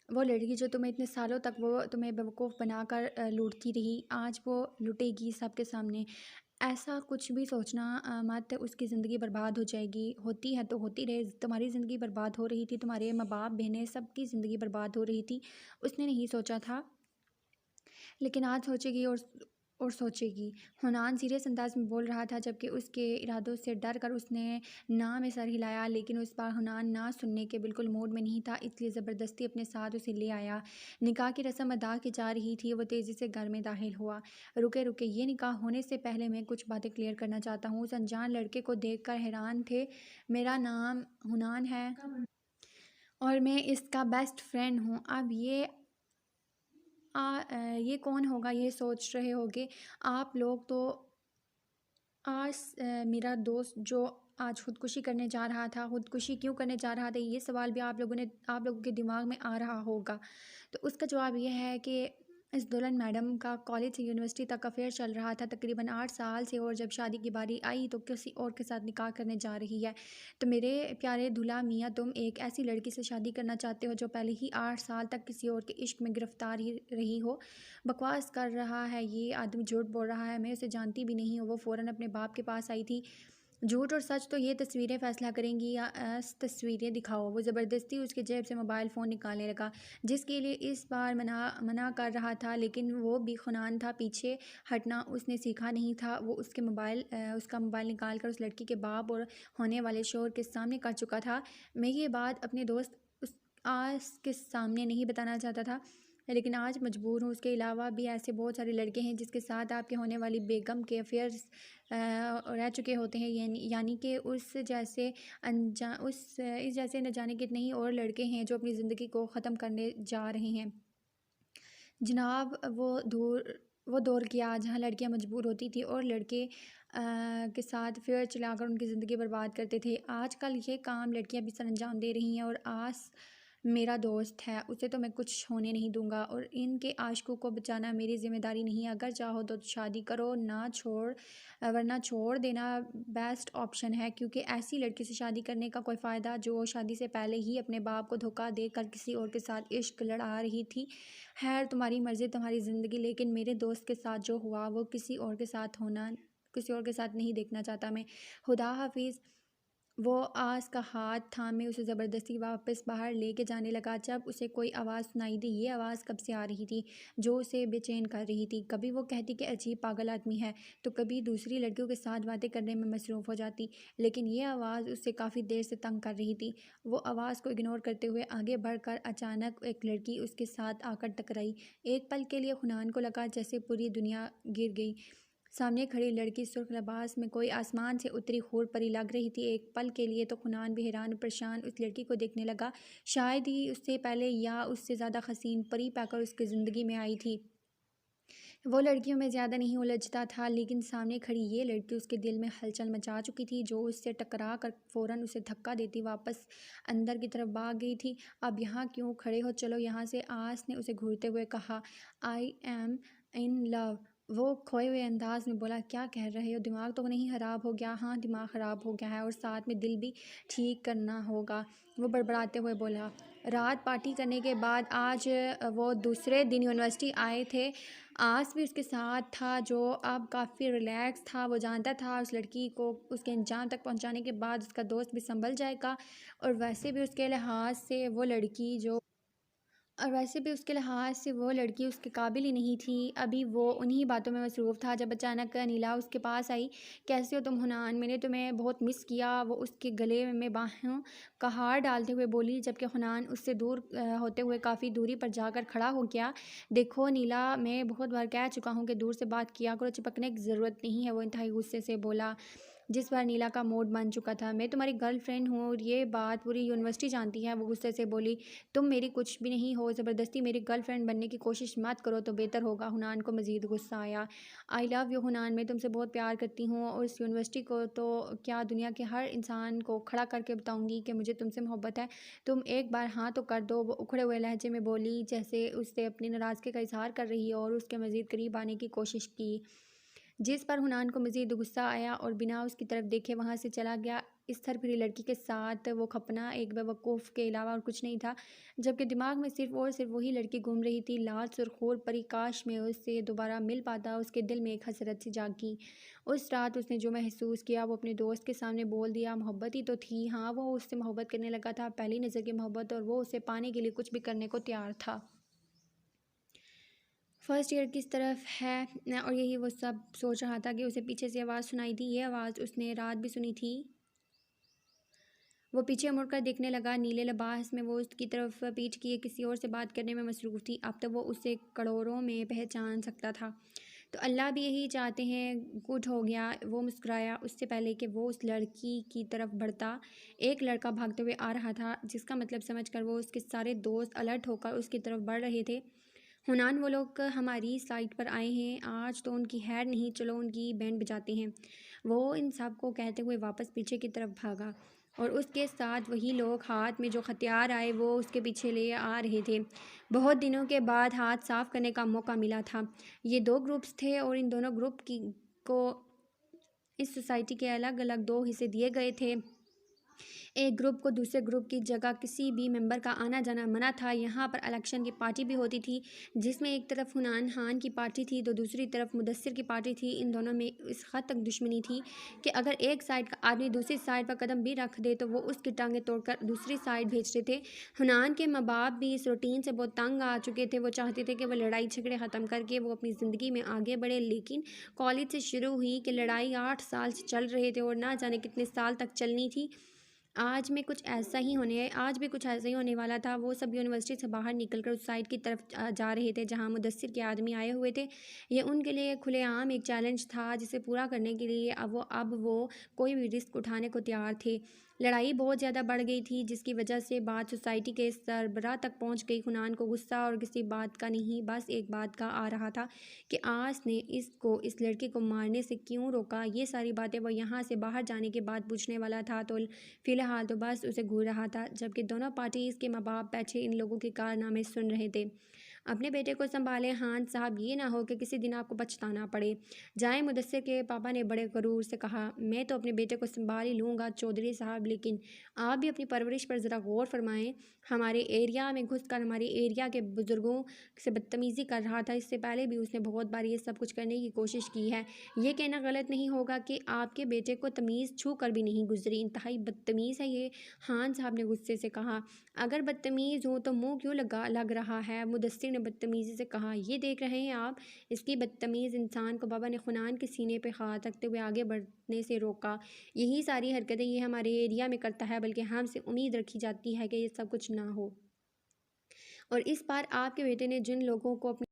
वो लड़की जो तुम्हें इतने सालों तक वो तुम्हें बेवकूफ़ बनाकर लूटती रही, आज वो लुटेगी सबके सामने। ऐसा कुछ भी सोचना मत, उसकी ज़िंदगी बर्बाद हो जाएगी। होती है तो होती रहे, तुम्हारी ज़िंदगी बर्बाद हो रही थी, तुम्हारे माँ बाप बहनें सबकी ज़िंदगी बर्बाद हो रही थी। उसने नहीं सोचा था, लेकिन आज सोचेगी, और और सोचेगी। हुनान सीरियस अंदाज में बोल रहा था जबकि उसके इरादों से डर कर उसने ना में सर हिलाया, लेकिन उस बार हुनान ना सुनने के बिल्कुल मूड में नहीं था, इसलिए ज़बरदस्ती अपने साथ उसे ले आया। निकाह की रस्म अदा की जा रही थी। वो तेज़ी से घर में दाखिल हुआ। रुके रुके, ये निकाह होने से पहले मैं कुछ बातें क्लियर करना चाहता हूँ। उस अनजान लड़के को देख कर हैरान थे। मेरा नाम हुनान है और मैं इसका बेस्ट फ्रेंड हूँ। अब ये कौन होगा, ये सोच रहे होगे आप लोग। तो आज मेरा दोस्त जो आज खुदकुशी करने जा रहा था, खुदकुशी क्यों करने जा रहा था, ये सवाल भी आप लोगों के दिमाग में आ रहा होगा। तो उसका जवाब ये है कि इस दुल्हन मैडम का कॉलेज से यूनिवर्सिटी तक अफेयर चल रहा था तकरीबन 8 साल से, और जब शादी की बारी आई तो किसी और के साथ निकाह करने जा रही है। तो मेरे प्यारे दूल्हा मियाँ, तुम एक ऐसी लड़की से शादी करना चाहते हो जो पहले ही 8 साल तक किसी और के इश्क में गिरफ्तार ही रही हो। बकवास कर रहा है ये आदमी, झूठ बोल रहा है, मैं उसे जानती भी नहीं हूँ। वो फ़ौरन अपने बाप के पास आई थी। झूठ और सच तो ये तस्वीरें फ़ैसला करेंगी, या तस्वीरें दिखाओ। वो ज़बरदस्ती उसके जेब से मोबाइल फ़ोन निकालने लगा, जिसके लिए इस बार मना मना कर रहा था, लेकिन वो भी खुनान था। पीछे हटना उसने सीखा नहीं था। वो उसका मोबाइल निकाल कर उस लड़की के बाप और होने वाले शोहर के सामने कर चुका था। मैं ये बात अपने दोस्त उस आस के सामने नहीं बताना चाहता था, लेकिन आज मजबूर हूँ। उसके अलावा भी ऐसे बहुत सारे लड़के हैं जिसके साथ आपके होने वाली बेगम के अफेयर्स रह चुके होते हैं, यानी कि इस जैसे न जाने कितने ही और लड़के हैं जो अपनी ज़िंदगी को ख़त्म करने जा रहे हैं। जनाब, वो दौर गया जहाँ लड़कियां मजबूर होती थी और लड़के के साथ फेयर चलाकर उनकी ज़िंदगी बर्बाद करते थे। आजकल ये काम लड़कियां भी सर अंजाम दे रही हैं, और आस मेरा दोस्त है, उसे तो मैं कुछ होने नहीं दूंगा, और इनके आशिकों को बचाना मेरी ज़िम्मेदारी नहीं है। अगर चाहो तो शादी करो, वरना छोड़ देना बेस्ट ऑप्शन है, क्योंकि ऐसी लड़की से शादी करने का कोई फ़ायदा जो शादी से पहले ही अपने बाप को धोखा देकर किसी और के साथ इश्क लड़ा रही थी। खैर, तुम्हारी मर्ज़ी, तुम्हारी ज़िंदगी, लेकिन मेरे दोस्त के साथ जो हुआ वो किसी और के साथ नहीं देखना चाहता मैं। खुदा हाफिज़। वो आस का हाथ थामे उसे ज़बरदस्ती वापस बाहर लेके जाने लगा। जब उसे कोई आवाज़ सुनाई दी, ये आवाज़ कब से आ रही थी जो उसे बेचैन कर रही थी। कभी वो कहती कि अजीब पागल आदमी है, तो कभी दूसरी लड़कियों के साथ बातें करने में मसरूफ़ हो जाती, लेकिन ये आवाज़ उससे काफ़ी देर से तंग कर रही थी। वो आवाज़ को इग्नोर करते हुए आगे बढ़कर अचानक एक लड़की उसके साथ आकर टकराई। एक पल के लिए खुनान को लगा जैसे पूरी दुनिया गिर गई। सामने खड़ी लड़की सुर्ख लिबास में कोई आसमान से उतरी हूर परी लग रही थी। एक पल के लिए तो खुनान भी हैरान परेशान उस लड़की को देखने लगा। शायद ही उससे पहले या उससे ज़्यादा हसीन परी पाकर उसकी ज़िंदगी में आई थी। वो लड़कियों में ज़्यादा नहीं उलझता था, लेकिन सामने खड़ी ये लड़की उसके दिल में हलचल मचा चुकी थी। जो उससे टकरा कर फ़ौरन उसे धक्का देती वापस अंदर की तरफ भाग गई थी। अब यहाँ क्यों खड़े हो, चलो यहाँ से, आस ने उसे घूरते हुए कहा। आई एम इन लव, वो खोए हुए अंदाज में बोला। क्या कह रहे हो, दिमाग तो नहीं ख़राब हो गया? हाँ, दिमाग ख़राब हो गया है, और साथ में दिल भी ठीक करना होगा, वो बड़बड़ाते हुए बोला। रात पार्टी करने के बाद आज वो दूसरे दिन यूनिवर्सिटी आए थे। आस भी उसके साथ था, जो अब काफ़ी रिलैक्स था। वो जानता था उस लड़की को उसके अंजाम तक पहुंचाने के बाद उसका दोस्त भी संभल जाएगा, और वैसे भी उसके लिहाज से वो लड़की उसके काबिल ही नहीं थी। अभी वो उन्हीं बातों में मसरूफ़ था जब अचानक नीला उसके पास आई। कैसे हो तुम हुनान, मैंने तुम्हें बहुत मिस किया, वो उसके गले में बाहों का हार डालते हुए बोली, जबकि हुनान उससे दूर होते हुए काफ़ी दूरी पर जाकर खड़ा हो गया। देखो नीला, मैं बहुत बार कह चुका हूँ कि दूर से बात किया करो, चिपकने की ज़रूरत नहीं है, वो इंतहाई गुस्से से बोला। जिस बार नीला का मूड बन चुका था। मैं तुम्हारी गर्लफ्रेंड हूँ और ये बात पूरी यूनिवर्सिटी जानती है, वो गुस्से से बोली। तुम मेरी कुछ भी नहीं हो, ज़बरदस्ती मेरी गर्लफ्रेंड बनने की कोशिश मत करो तो बेहतर होगा। हुनान को मज़ीद गुस्सा आया। आई लव यू हुनान, मैं तुमसे बहुत प्यार करती हूँ, और इस यूनिवर्सिटी को तो क्या, दुनिया के हर इंसान को खड़ा करके बताऊँगी कि मुझे तुमसे मोहब्बत है। तुम एक बार हाँ तो कर दो, वो उखड़े हुए लहजे में बोली, जैसे उससे अपनी नाराज़गी का इजहार कर रही हो, और उसके मज़ीद करीब आने की कोशिश की, जिस पर हुनान को मज़ीद गुस्सा आया और बिना उसकी तरफ देखे वहाँ से चला गया। इस थरथरी लड़की के साथ वो खपना एक बेवकूफ़ के अलावा और कुछ नहीं था, जबकि दिमाग में सिर्फ वही लड़की घूम रही थी। लाल सुरखोर परी, काश में उससे दोबारा मिल पाता। उसके दिल में एक हसरत सी जागी। उस रात उसने जो महसूस किया वो अपने दोस्त के सामने बोल दिया। मोहब्बत ही तो थी, हाँ, वो उससे मोहब्बत करने लगा था, पहली नज़र की मोहब्बत, और वो उसे पाने के लिए कुछ भी करने को तैयार था। फर्स्ट ईयर किस तरफ है और यही वो सब सोच रहा था कि उसे पीछे से आवाज़ सुनाई दी। ये आवाज़ उसने रात भी सुनी थी। वो पीछे मुड़कर देखने लगा। नीले लिबास में वो उसकी तरफ पीठ किए किसी और से बात करने में मसरूफ़ थी। अब तो वो उसे करोड़ों में पहचान सकता था। तो अल्लाह भी यही चाहते हैं। गुड हो गया। वो मुस्कुराया। उससे पहले कि वो उस लड़की की तरफ बढ़ता, एक लड़का भागते हुए आ रहा था, जिसका मतलब समझकर वो उसके सारे दोस्त अलर्ट होकर उसकी तरफ बढ़ रहे थे। हुनान, वो लोग हमारी साइड पर आए हैं। आज तो उनकी खैर नहीं, चलो उनकी बैंड बजाते हैं। वो इन सब को कहते हुए वापस पीछे की तरफ भागा और उसके साथ वही लोग हाथ में जो हथियार आए वो उसके पीछे ले आ रहे थे। बहुत दिनों के बाद हाथ साफ करने का मौका मिला था। ये दो ग्रुप्स थे और इन दोनों ग्रुप की को इस सोसाइटी के अलग अलग दो हिस्से दिए गए थे। एक ग्रुप को दूसरे ग्रुप की जगह किसी भी मेंबर का आना जाना मना था। यहाँ पर इलेक्शन की पार्टी भी होती थी, जिसमें एक तरफ हुनान खान की पार्टी थी तो दूसरी तरफ मुदस्सिर की पार्टी थी। इन दोनों में इस हद तक दुश्मनी थी कि अगर एक साइड का आदमी दूसरी साइड पर कदम भी रख दे तो वो उसकी टांगें तोड़कर दूसरी साइड भेजते थे। हुनान के माँ बाप भी इस रूटीन से बहुत तंग आ चुके थे। वो चाहते थे कि वो लड़ाई झगड़े ख़त्म करके वो अपनी ज़िंदगी में आगे बढ़े, लेकिन कॉलेज से शुरू हुई कि लड़ाई 8 साल से चल रहे थे और ना जाने कितने साल तक चलनी थी। आज भी कुछ ऐसा ही होने वाला था। वो सब यूनिवर्सिटी से बाहर निकलकर उस साइड की तरफ जा रहे थे जहाँ मुदस्सिर के आदमी आए हुए थे। ये उनके लिए खुलेआम एक चैलेंज था जिसे पूरा करने के लिए अब वो कोई भी रिस्क उठाने को तैयार थे। लड़ाई बहुत ज़्यादा बढ़ गई थी, जिसकी वजह से बात सोसाइटी के सरबराह तक पहुंच गई। हुनान को गुस्सा और किसी बात का नहीं, बस एक बात का आ रहा था कि आज ने इस लड़की को मारने से क्यों रोका। ये सारी बातें वो यहाँ से बाहर जाने के बाद पूछने वाला था। तो फ़िलहाल तो बस उसे घूर रहा था, जबकि दोनों पार्टीज़ के माँ बाप बैठे इन लोगों के कारनामे सुन रहे थे। अपने बेटे को संभालें खान साहब, ये ना हो कि किसी दिन आपको पछताना पड़े। जाए, मुदस्सिर के पापा ने बड़े गरूर से कहा। मैं तो अपने बेटे को संभाल ही लूँगा चौधरी साहब, लेकिन आप भी अपनी परवरिश पर ज़रा गौर फरमाएं। हमारे एरिया में घुसकर हमारे एरिया के बुज़ुर्गों से बदतमीज़ी कर रहा था। इससे पहले भी उसने बहुत बार ये सब कुछ करने की कोशिश की है। ये कहना गलत नहीं होगा कि आपके बेटे को तमीज़ छू कर भी नहीं गुजरी। इंतहाई बदतमीज़ है ये, खान साहब ने गुस्से से कहा। अगर बदतमीज़ हूँ तो मुंह क्यों लग रहा है? मुदस्सिर ने बदतमीज़ी से कहा। ये देख रहे हैं आप? इसकी बदतमीज़ इंसान को बाबा ने खुनान के सीने पे हाथ रखते हुए आगे बढ़ने से रोका। यही सारी हरकतें ये हमारे एरिया में करता है, बल्कि हमसे उम्मीद रखी जाती है कि ये सब कुछ ना हो। और इस बार आपके बेटे ने जिन लोगों को अपने